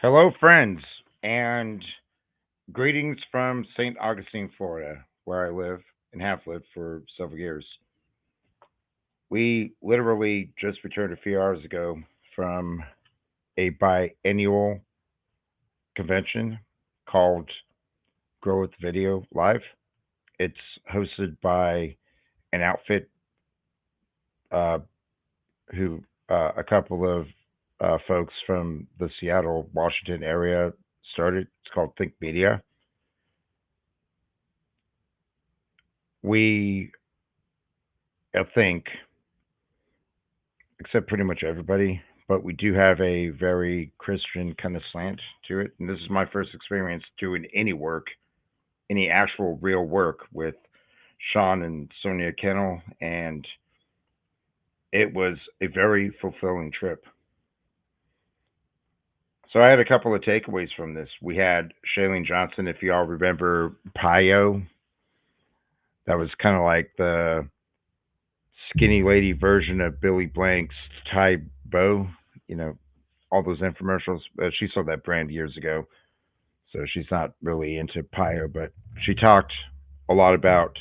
Hello, friends, and greetings from St. Augustine, Florida, where I live and have lived for several years. We literally just returned a few hours ago from a biennial convention called GrowWithVideoLive. It's hosted by an outfit uh, who a couple of folks from the Seattle, Washington area started. It's called Think Media. We, I think, except pretty much everybody, but we do have a very Christian kind of slant to it. And this is my first experience doing any work, any actual real work with Sean and Sonia Kennel, and it was a very fulfilling trip. So I had a couple of takeaways from this. We had Shailene Johnson, if y'all remember Pio, that was kind of like the skinny lady version of Billy Blank's Ty Bo, you know, all those infomercials. She sold that brand years ago, so she's not really into Pio, but she talked a lot about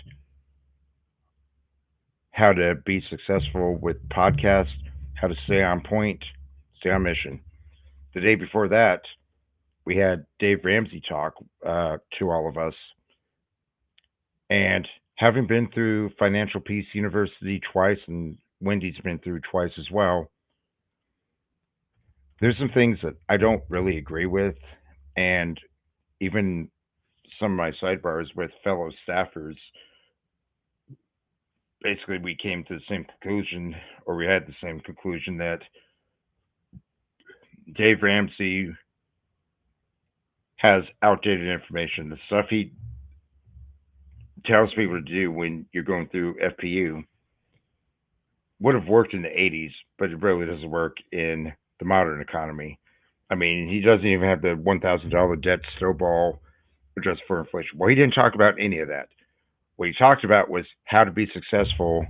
how to be successful with podcasts, how to stay on point, stay on mission. The day before that, we had Dave Ramsey talk to all of us, and having been through Financial Peace University twice, and Wendy's been through twice as well, there's some things that I don't really agree with, and even some of my sidebars with fellow staffers, basically we came to the same conclusion, or we had the same conclusion, that Dave Ramsey has outdated information. The stuff he tells people to do when you're going through FPU would have worked in the 80s, but it really doesn't work in the modern economy. I mean, he doesn't even have the $1,000 debt snowball just for inflation. Well, he didn't talk about any of that. What he talked about was how to be successful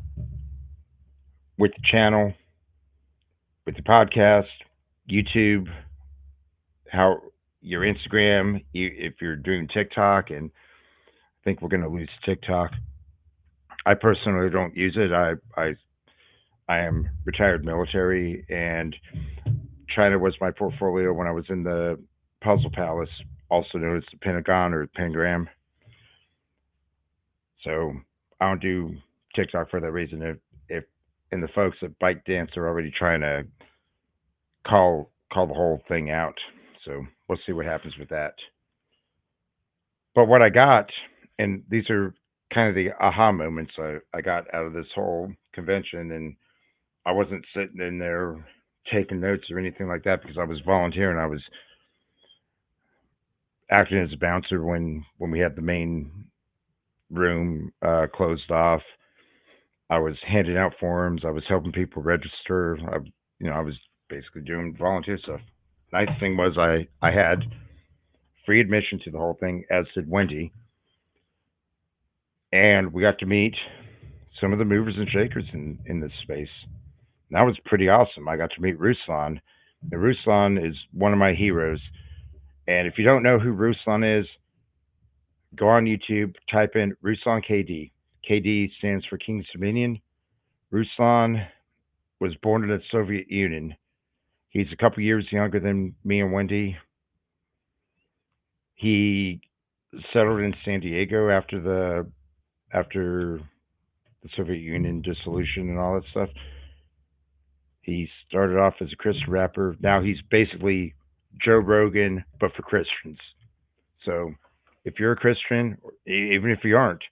with the channel, with the podcast, YouTube, how your Instagram, if you're doing TikTok, and I think we're going to lose TikTok. I personally don't use it. I am retired military, and China was my portfolio when I was in the Puzzle Palace, also known as the Pentagon or Pentagram. So I don't do TikTok for that reason. If and the folks at Bike Dance are already trying to call the whole thing out. So we'll see what happens with that. But what I got, and these are kind of the aha moments I got out of this whole convention, and I wasn't sitting in there taking notes or anything like that because I was volunteering. I was acting as a bouncer when we had the main room closed off. I was handing out forms. I was helping people register. I was basically doing volunteer stuff. Nice thing was I had free admission to the whole thing, as did Wendy, and we got to meet some of the movers and shakers in this space. And that was pretty awesome. I got to meet Ruslan. And Ruslan is one of my heroes. And if you don't know who Ruslan is, go on YouTube, type in Ruslan KD. KD stands for King's Dominion. Ruslan was born in the Soviet Union. He's a couple years younger than me and Wendy. He settled in San Diego after the Soviet Union dissolution and all that stuff. He started off as a Christian rapper. Now he's basically Joe Rogan, but for Christians. So if you're a Christian, even if you aren't,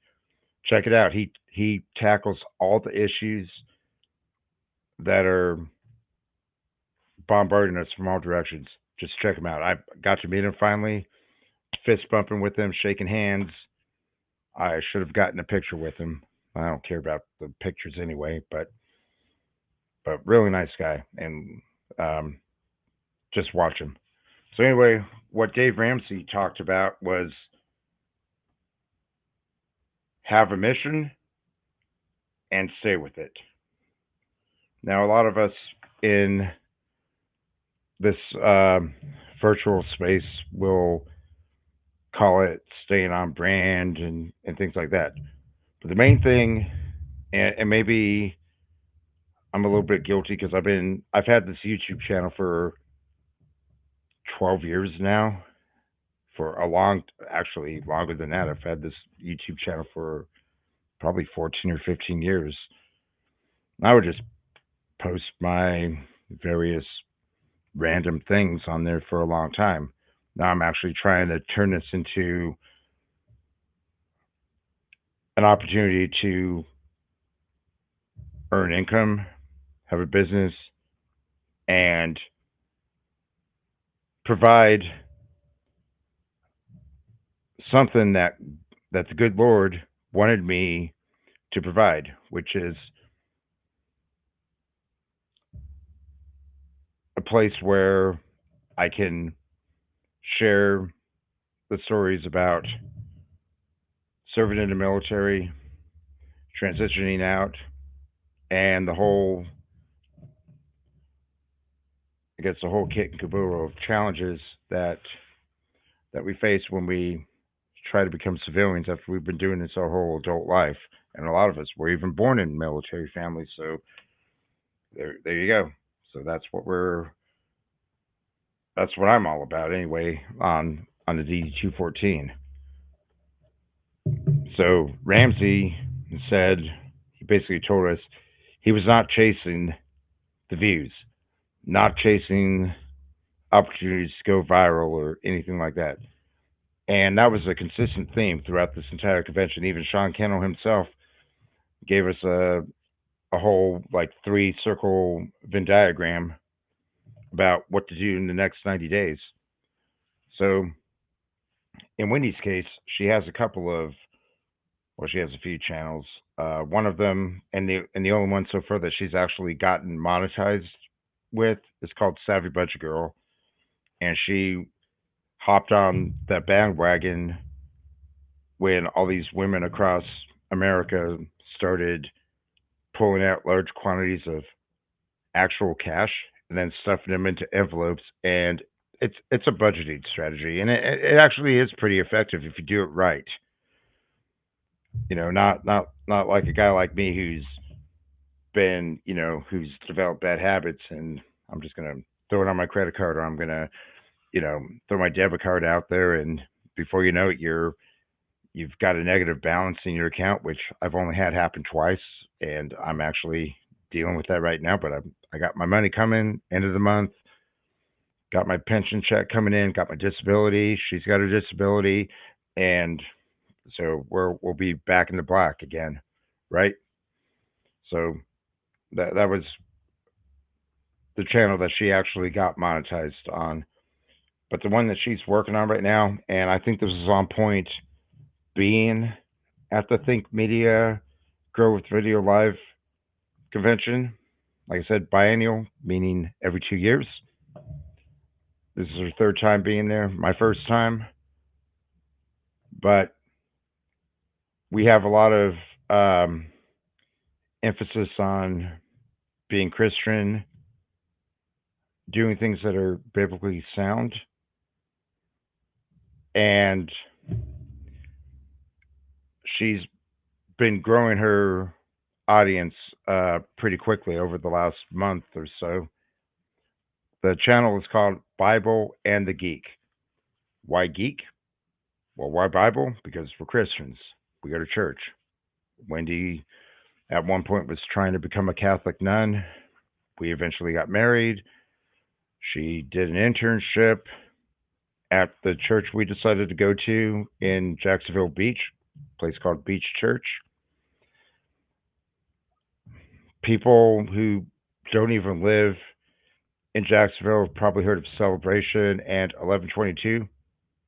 check it out. He tackles all the issues that are bombarding us from all directions. Just check him out. I got to meet him finally, fist bumping with him, shaking hands. I should have gotten a picture with him. I don't care about the pictures anyway, but really nice guy, and um, just watch him. So anyway, what Dave Ramsey talked about was have a mission and stay with it. Now, a lot of us in this virtual space will call it staying on brand and things like that. But the main thing, and maybe I'm a little bit guilty because I've had this YouTube channel for 12 years now. For a long, actually longer than that. I've had this YouTube channel for probably 14 or 15 years. I would just post my various random things on there for a long time. Now I'm actually trying to turn this into an opportunity to earn income, have a business, and provide something that the good Lord wanted me to provide, which is a place where I can share the stories about serving in the military, transitioning out, and the whole kit and caboodle of challenges that we face when we try to become civilians after we've been doing this our whole adult life. And a lot of us were even born in military families, so there you go. So that's what I'm all about anyway on the DD-214. So Ramsey said he basically told us he was not chasing the views, not chasing opportunities to go viral or anything like that. And that was a consistent theme throughout this entire convention. Even Sean Cannell himself gave us a whole like 3 circle Venn diagram about what to do in the next 90 days. So in Wendy's case, she has a couple of, well, she has a few channels. One of them, and the only one so far that she's actually gotten monetized with, is called Savvy Budget Girl, and she hopped on that bandwagon when all these women across America started pulling out large quantities of actual cash and then stuffing them into envelopes. And it's a budgeting strategy, and it actually is pretty effective if you do it right. Not like a guy like me who's developed bad habits, and I'm just gonna throw it on my credit card, or I'm gonna throw my debit card out there, and before you know it, you've got a negative balance in your account, which I've only had happen twice, and I'm actually dealing with that right now. But I got my money coming end of the month, got my pension check coming in, got my disability. She's got her disability, and so we'll be back in the black again, right? So that was the channel that she actually got monetized on. But the one that she's working on right now, and I think this is on point, being at the Think Media Grow with Video Live convention. Like I said, biennial, meaning every 2 years. This is her third time being there, my first time. But we have a lot of emphasis on being Christian, doing things that are biblically sound, and she's been growing her audience pretty quickly over the last month or so. The channel is called Bible and the Geek. Why geek? Well, why Bible? Because we're Christians. We go to church. Wendy, at one point, was trying to become a Catholic nun. We eventually got married. She did an internship at the church we decided to go to in Jacksonville Beach, a place called Beach Church. People who don't even live in Jacksonville have probably heard of Celebration and 1122.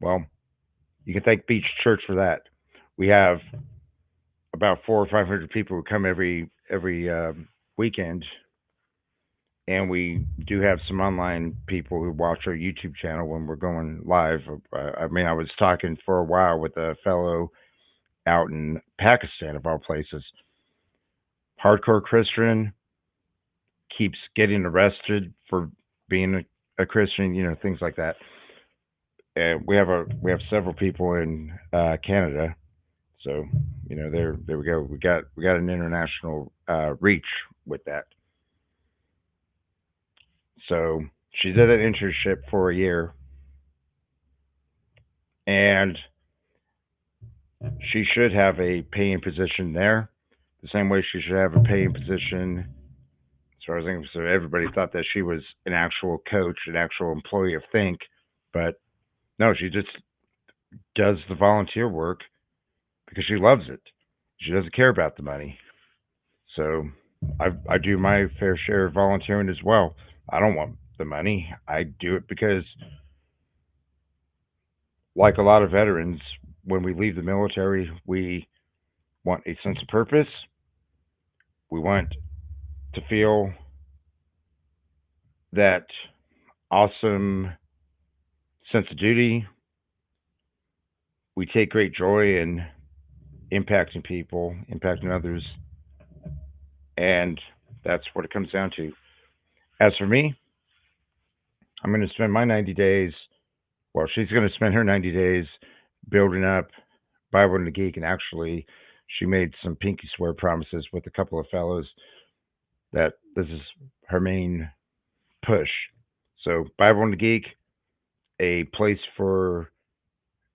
Well, you can thank Beach Church for that. We have about 400 or 500 people who come every weekend, and we do have some online people who watch our YouTube channel when we're going live. I mean, I was talking for a while with a fellow out in Pakistan, of all places. Hardcore Christian keeps getting arrested for being a Christian, things like that. And we have several people in Canada, so there we go. We got an international reach with that. So she did an internship for a year, and she should have a paying position there, the same way she should have a paying position. As far as I'm concerned, everybody thought that she was an actual coach, an actual employee of Think, but no, she just does the volunteer work because she loves it. She doesn't care about the money. So I do my fair share of volunteering as well. I don't want the money. I do it because, like a lot of veterans, when we leave the military, we want a sense of purpose. We want to feel that awesome sense of duty. We take great joy in impacting people, impacting others, and that's what it comes down to. As for me, I'm going to spend my 90 days. Well, she's going to spend her 90 days building up Bible and the Geek, and actually, she made some pinky swear promises with a couple of fellows that this is her main push. So, Bible and the Geek, a place for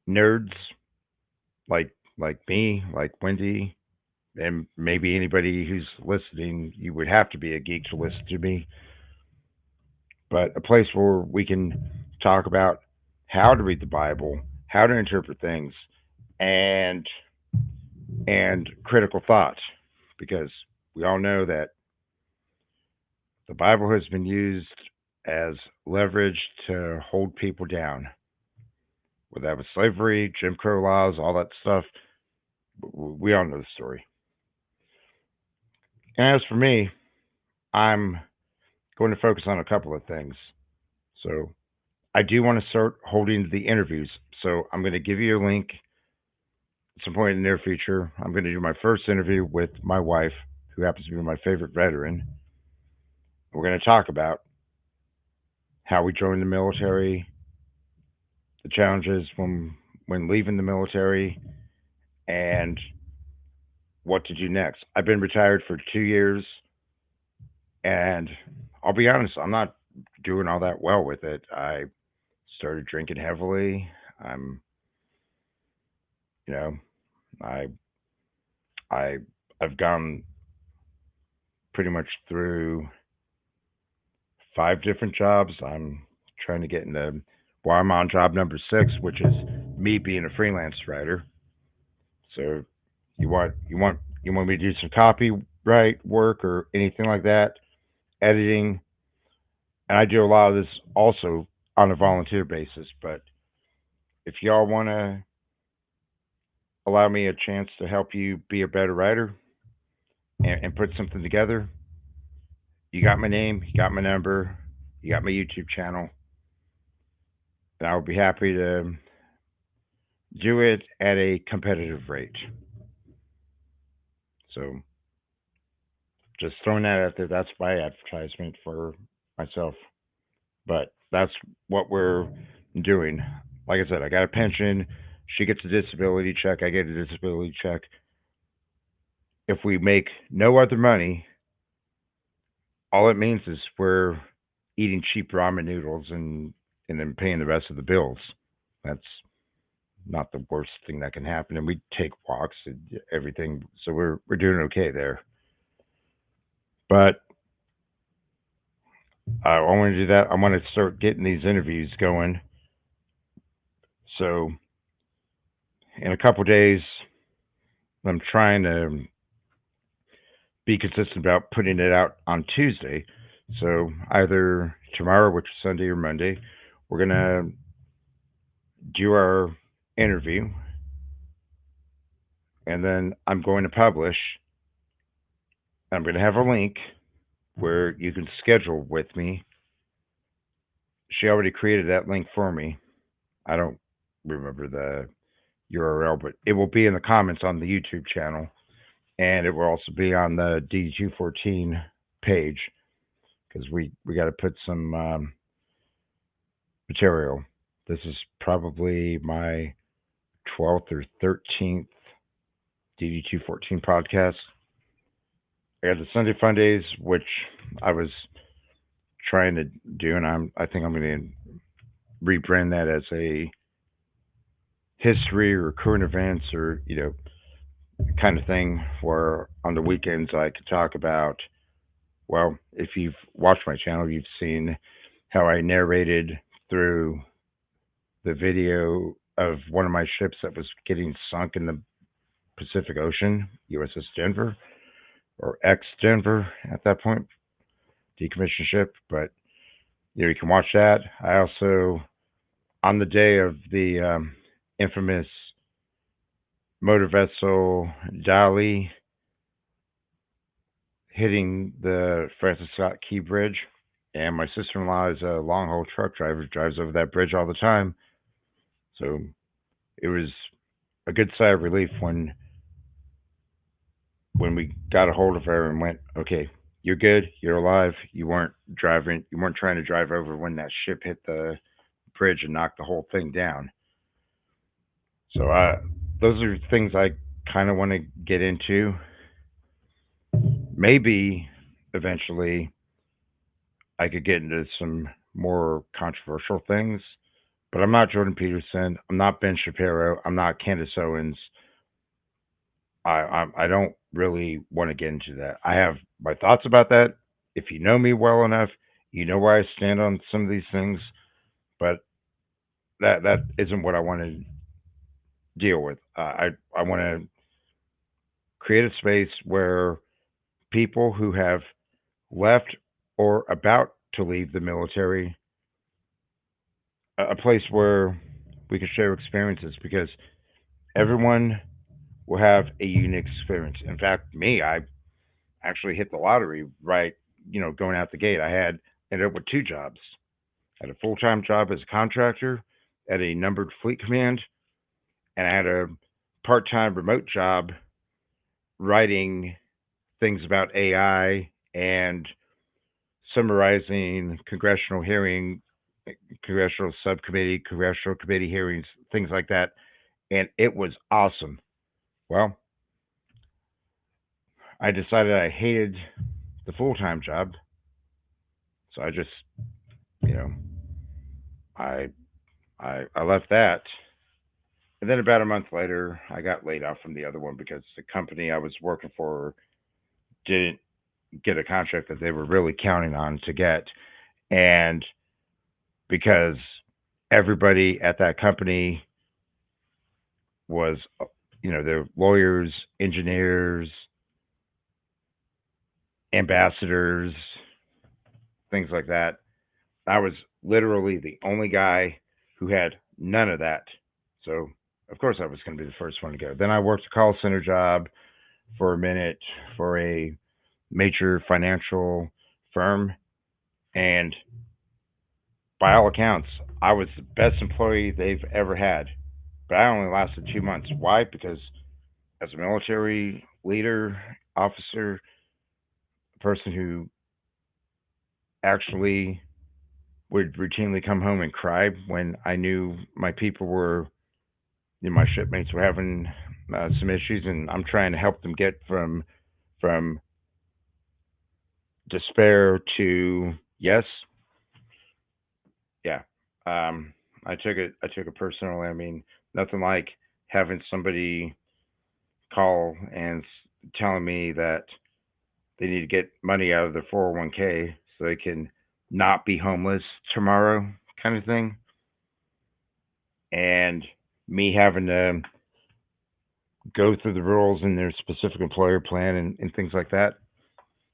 nerds like me, like Wendy, and maybe anybody who's listening. You would have to be a geek to listen to me, but a place where we can talk about how to read the Bible, how to interpret things, and critical thought, because we all know that the Bible has been used as leverage to hold people down. Whether that was slavery, Jim Crow laws, all that stuff, we all know the story. And as for me, I'm going to focus on a couple of things. So I do want to start holding the interviews. So I'm going to give you a link at some point in the near future. I'm going to do my first interview with my wife, who happens to be my favorite veteran. We're going to talk about how we joined the military, the challenges when leaving the military, and what to do next. I've been retired for 2 years, and I'll be honest, I'm not doing all that well with it. I started drinking heavily. I'm, you know, I I I've gone pretty much through 5 different jobs. I'm trying to get into, well, I'm on job number 6, which is me being a freelance writer. So you want me to do some copyright work or anything like that, editing, and I do a lot of this also on a volunteer basis. But if y'all want to allow me a chance to help you be a better writer and put something together, you got my name, you got my number, you got my YouTube channel, and I would be happy to do it at a competitive rate. So just throwing that out there, that's my advertisement for myself. But that's what we're doing. Like I said, I got a pension. She gets a disability check. I get a disability check. If we make no other money, all it means is we're eating cheap ramen noodles and then paying the rest of the bills. That's not the worst thing that can happen. And we take walks and everything, so we're doing okay there. But I want to do that. I want to start getting these interviews going. So in a couple days, I'm trying to be consistent about putting it out on Tuesday. So either tomorrow, which is Sunday, or Monday, we're gonna do our interview, and then I'm going to publish. I'm going to have a link where you can schedule with me. She already created that link for me. I don't remember the URL, but it will be in the comments on the YouTube channel, and it will also be on the D214 page, because we got to put some material. This is probably my 12th or 13th DD214 podcast. I got the Sunday Fun Days, which I was trying to do, and I think I'm going to rebrand that as a history or current events or kind of thing where on the weekends I could talk about. Well, if you've watched my channel, you've seen how I narrated through the video of one of my ships that was getting sunk in the Pacific Ocean, USS Denver or ex Denver at that point, decommissioned ship. But you can watch that. I also, on the day of the infamous motor vessel Dali hitting the Francis Scott Key Bridge, and my sister-in-law is a long haul truck driver, drives over that bridge all the time. So it was a good sigh of relief when we got a hold of her and went, okay, you're good, you're alive. You weren't driving, you weren't trying to drive over when that ship hit the bridge and knocked the whole thing down. So those are things I kind of want to get into. Maybe eventually I could get into some more controversial things, but I'm not Jordan Peterson. I'm not Ben Shapiro. I'm not Candace Owens. I don't really want to get into that. I have my thoughts about that. If you know me well enough, you know where I stand on some of these things, but that isn't what I want to deal with. I want to create a space where people who have left or about to leave the military, a place where we can share experiences because everyone will have a unique experience. In fact, me, I actually hit the lottery right, going out the gate. I had ended up with two jobs. I had a full time job as a contractor at a numbered fleet command, and I had a part time remote job writing things about AI and summarizing congressional subcommittee, congressional committee hearings, things like that. And it was awesome. Well, I decided I hated the full time job, so I just, you know, I I left that. And then about a month later, I got laid off from the other one because the company I was working for didn't get a contract that they were really counting on to get. And because everybody at that company was, they're lawyers, engineers, ambassadors, things like that. I was literally the only guy who had none of that. So, of course, I was going to be the first one to go. Then I worked a call center job for a minute for a major financial firm. And by all accounts, I was the best employee they've ever had. But I only lasted 2 months. Why? Because as a military leader, officer, a person who actually would routinely come home and cry when I knew my people were, my shipmates were having some issues, and I'm trying to help them get from despair to yes. Yeah. Um, I took it personally. I mean, nothing like having somebody call and telling me that they need to get money out of their 401k so they can not be homeless tomorrow, kind of thing. And me having to go through the rules in their specific employer plan and things like that.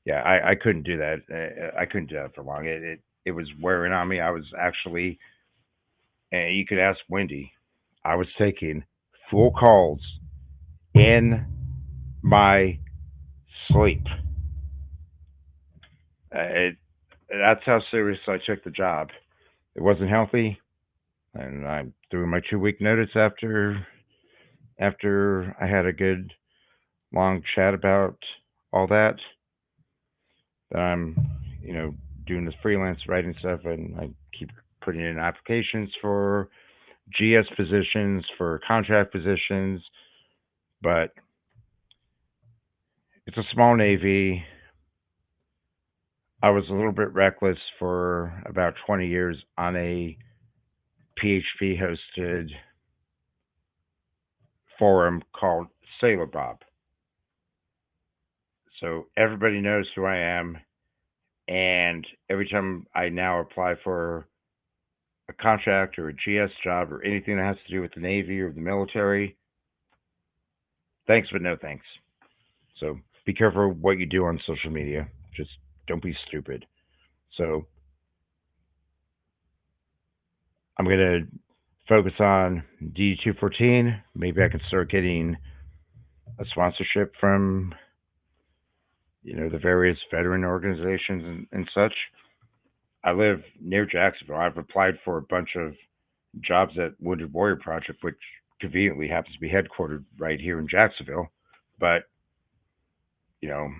Yeah, I couldn't do that. I couldn't do that for long. It was wearing on me. I was actually, and you could ask Wendy, I was taking full calls in my sleep. It, that's how serious I took the job. It wasn't healthy, and I threw in my 2 week notice after I had a good long chat about all that. That I'm, doing this freelance writing stuff, and I keep putting in applications for GS positions, for contract positions, but it's a small Navy. I was a little bit reckless for about 20 years on a PHP hosted forum called Sailor Bob. So everybody knows who I am, and every time I now apply for a contract or a GS job or anything that has to do with the Navy or the military, thanks but no thanks. So be careful what you do on social media. Just don't be stupid. So I'm gonna focus on D214. Maybe I can start getting a sponsorship from the various veteran organizations and such. I live near Jacksonville. I've applied for a bunch of jobs at Wounded Warrior Project, which conveniently happens to be headquartered right here in Jacksonville. But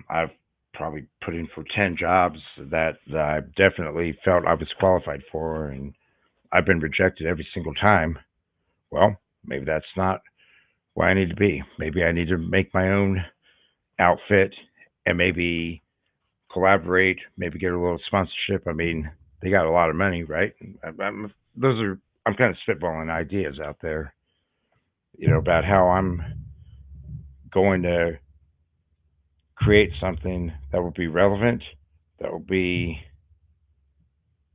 I've probably put in for 10 jobs that I definitely felt I was qualified for, and I've been rejected every single time. Well, maybe that's not where I need to be. Maybe I need to make my own outfit and maybe collaborate, maybe get a little sponsorship. I mean, they got a lot of money, right? I'm kind of spitballing ideas out there, about how I'm going to create something that will be relevant, that will be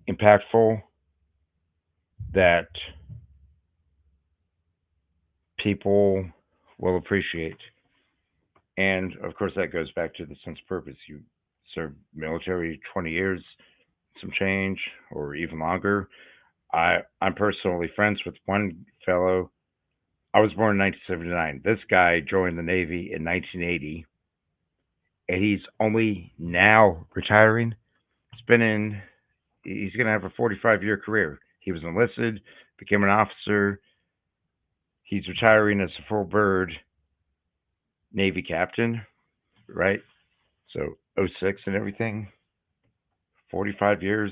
impactful, that people will appreciate. And of course, that goes back to the sense of purpose. You serve military 20 years, some change, or even longer. I'm personally friends with one fellow. I was born in 1979. This guy joined the Navy in 1980, and he's only now retiring. He's been in. He's going to have a 45-year career. He was enlisted, became an officer. He's retiring as a full bird Navy captain, right? So '06 and everything. 45 years.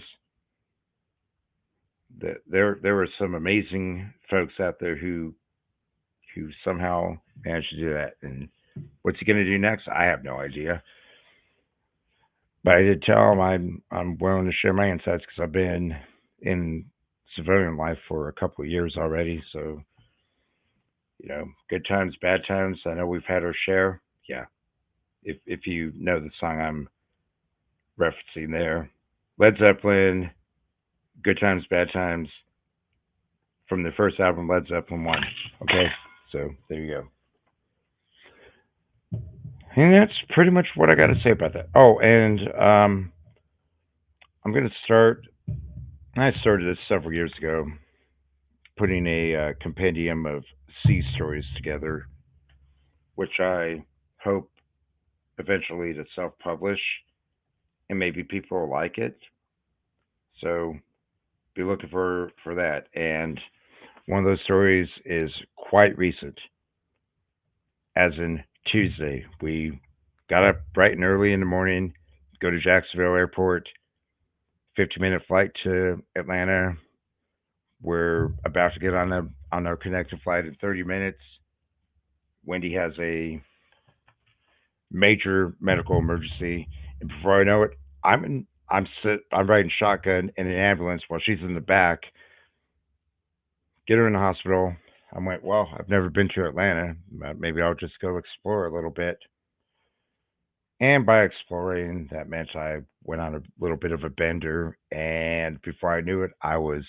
There were some amazing folks out there who somehow managed to do that. And what's he going to do next? I have no idea. But I did tell him I'm willing to share my insights because I've been in civilian life for a couple of years already. So good times, bad times. I know we've had our share. Yeah, if you know the song I'm referencing there, Led Zeppelin, Good Times, Bad Times, from the first album, Led Zeppelin 1. Okay, so there you go. And that's pretty much what I got to say about that. Oh, and I'm going to start. I started this several years ago, putting a compendium of sea stories together, which I hope eventually to self-publish, and maybe people will like it. So be looking for that. And one of those stories is quite recent, as in Tuesday. We got up bright and early in the morning, go to Jacksonville Airport, 50-minute flight to Atlanta. We're about to get on our connecting flight in 30 minutes. Wendy has a major medical emergency, and before I know it, I'm riding shotgun in an ambulance while she's in the back. Get her in the hospital. I went, well, I've never been to Atlanta. Maybe I'll just go explore a little bit. And by exploring, that meant I went on a little bit of a bender. And before I knew it, I was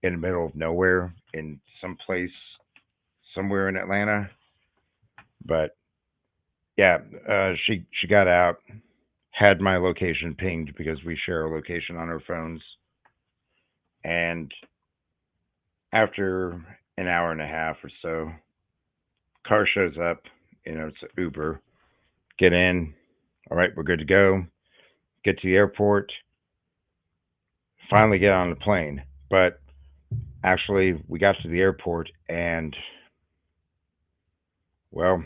in the middle of nowhere in some place somewhere in Atlanta. But yeah, she got out, had my location pinged because we share a location on our phones. And after an hour and a half or so, car shows up. It's an Uber. Get in. All right, we're good to go. Get to the airport. Finally get on the plane. But actually, we got to the airport and, well,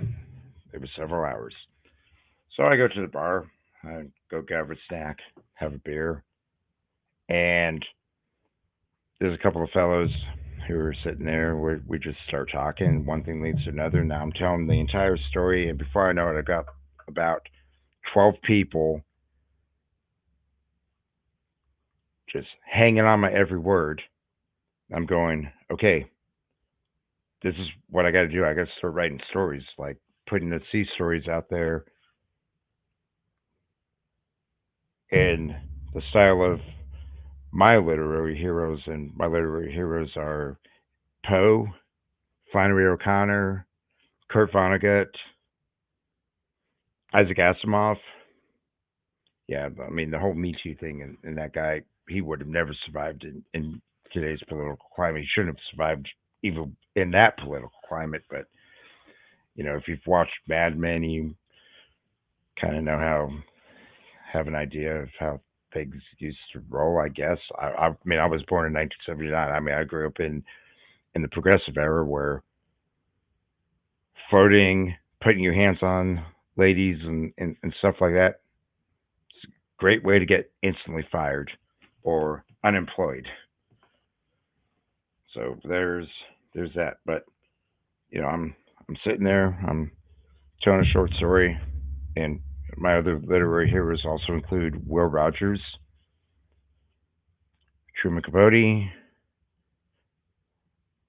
it was several hours. So I go to the bar. I go grab a snack, have a beer. And there's a couple of fellows who were sitting there where we just start talking. One thing leads to another. Now I'm telling the entire story, and before I know it, I got about 12 people just hanging on my every word. I'm going, okay, this is what I got to do. I got to start writing stories, like putting the sea stories out there in the style of my literary heroes. And my literary heroes are Poe, Flannery O'Connor, Kurt Vonnegut, Isaac Asimov. Yeah, I mean, the whole Me Too thing, and that guy, he would have never survived in today's political climate. He shouldn't have survived even in that political climate. But, if you've watched Mad Men, you kind of know have an idea of how things used to roll, I guess. I mean, I was born in 1979. I mean, I grew up in the progressive era where flirting, putting your hands on ladies and stuff like that, it's a great way to get instantly fired or unemployed. So there's that. But I'm sitting there, I'm telling a short story, and my other literary heroes also include Will Rogers, Truman Capote,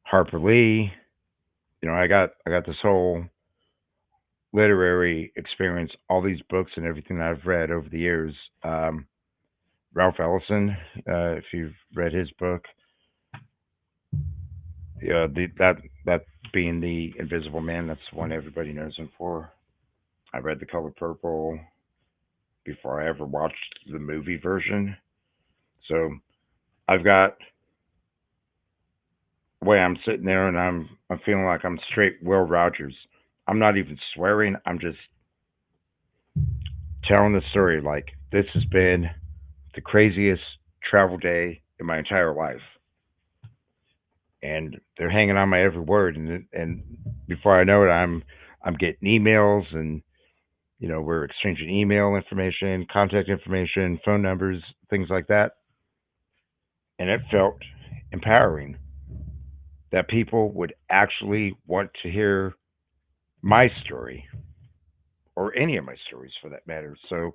Harper Lee. I got this whole literary experience, all these books and everything that I've read over the years. Um, Ralph Ellison, if you've read his book, that being the Invisible Man, that's the one everybody knows him for. I read The Color Purple before I ever watched the movie version. So I've got way I'm sitting there and I'm feeling like I'm straight Will Rogers. I'm not even swearing. I'm just telling the story like this has been the craziest travel day in my entire life, and they're hanging on my every word. And before I know it, I'm getting emails, and we're exchanging email information, contact information, phone numbers, things like that, and it felt empowering that people would actually want to hear my story or any of my stories for that matter. So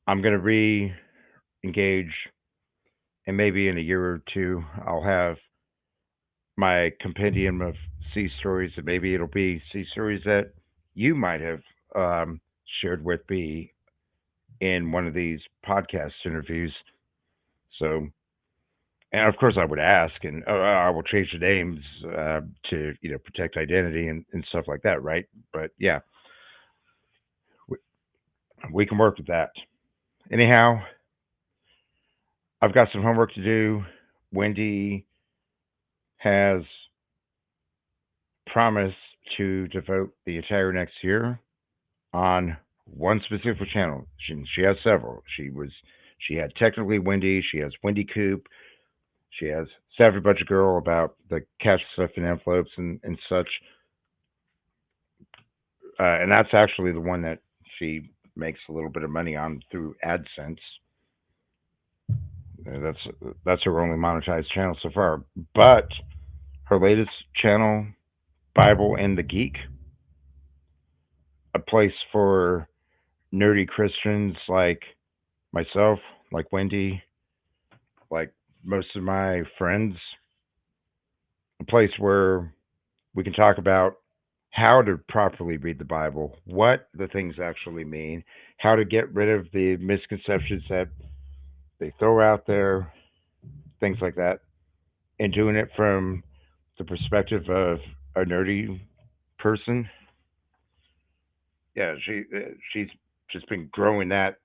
I'm going to re-engage, and maybe in a year or two, I'll have my compendium of sea stories, and maybe it'll be sea stories that you might have shared with me in one of these podcast interviews. So, and of course, I would ask, and I will change the names to protect identity and stuff like that, right? But yeah, we, we can work with that. Anyhow, I've got some homework to do. Wendy has promised to devote the entire next year on one specific channel. She has several. She had technically Wendy. She has Wendy Coop. She has Savage Budget Girl about the cash stuff in envelopes and such. And that's actually the one that she makes a little bit of money on through AdSense. That's her only monetized channel so far. But her latest channel, Bible and the Geek, a place for nerdy Christians like myself, like Wendy, like most of my friends, a place where we can talk about how to properly read the Bible, what the things actually mean, how to get rid of the misconceptions that they throw out there, things like that, and doing it from the perspective of a nerdy person. Yeah, she's just been growing that.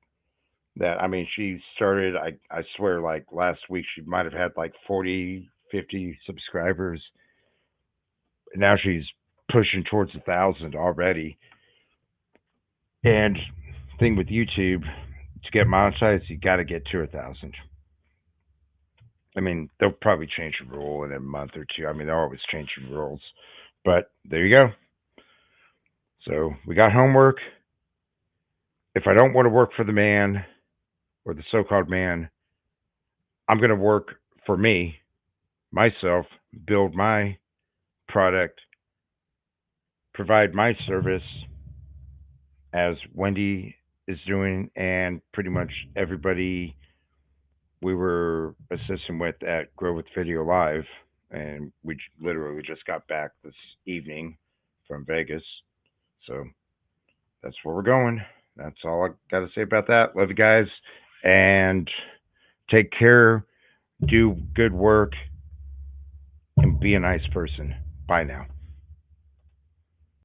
I mean, she started, I swear, like last week she might have had like 40, 50 subscribers. Now she's pushing towards 1,000 already. And thing with YouTube, to get monetized, you got to get to 1,000. I mean, they'll probably change the rule in a month or two. I mean, they're always changing rules. But there you go. So we got homework. If I don't want to work for the man or the so called man, I'm going to work for me, myself, build my product, provide my service as Wendy is doing, and pretty much everybody we were assisting with at Grow with Video Live, and we literally just got back this evening from Vegas. So that's where we're going. That's all I got to say about that. Love you guys, and take care. Do good work and be a nice person. Bye now.